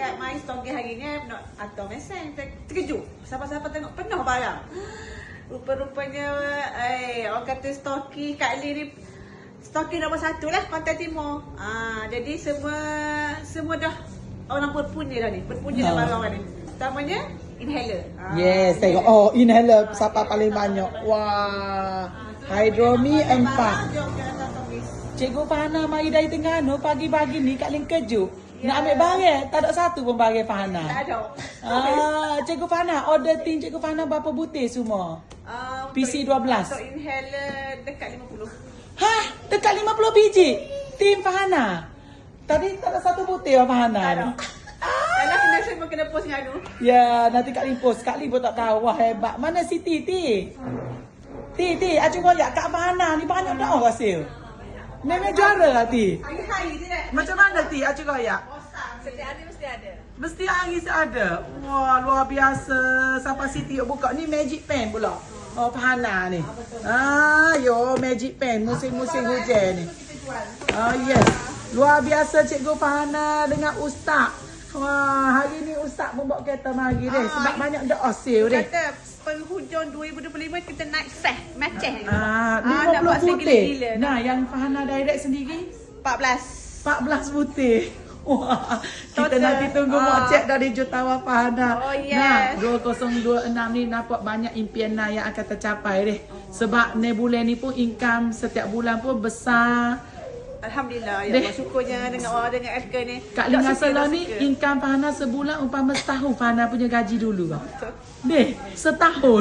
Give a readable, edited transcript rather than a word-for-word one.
siap mai stock hari ni nak atau mesej terkejut. Siapa-siapa tengok penuh barang. Rupa-rupanya orang kata stoki Kak Lee ni stoki nombor 1 lah Pantai Timur. Jadi semua dah orang berpunya dah ni. Berpunya dah barang ni. Utamanya inhaler. Yes, tengok. Oh, inhaler siapa paling banyak. Wah. Hydromi 4. Cikgu Fahana mari dari Terengganu pagi-pagi ni Kak Ling kejut. Nak ambil barang, tak ada satu pun barang Fahana. Tak ada. Cikgu Fahana, order tin Cikgu Fahana berapa butir semua? PC 12. Untuk inhaler dekat 50. Hah? Dekat 50 biji? Tim Fahana? Tadi tak ada satu butir Fahana? Tak ada. Kalau kena semua kena post dengan Anu. Ya, nanti Kak Ling post. Kak Ling pun tak tahu. Wah, hebat. Mana si Ti? Acu kau lihat Kak Fahana ni banyak dah orang hasil. Memang juara lah Ti. Hari-hari je dah. Macam mana Ti? Acu kau lihat. Setiap hari mesti ada. Mesti hari ada. Wah, luar biasa. Sampai Siti buka ni magic pen pula. Oh, Fahana ni. Yo magic pen musim-musim hujan ni. Yes. Luar biasa Cikgu Fahana dengan Ustaz. Wah, hari ni Ustaz pun bawa kereta mari deh sebab banyak dah hasil deh. Kata penghujung 2025 kita naik seh, macam ni. 50 butir. Nah, yang Fahana direct sendiri 14 butir. Wah, kita nanti tunggu mau cek dari Jutawan Fahana. Oh yes. Nah, 2026 ni nampak banyak impian yang akan tercapai deh. Sebab Nebula ni pun income setiap bulan pun besar. Alhamdulillah, ya Allah, syukurnya dengan orang dengan RK ni. Kak Ling Asalah ni income Fahana sebulan umpama setahun Fahana punya gaji dulu. Deh, setahun.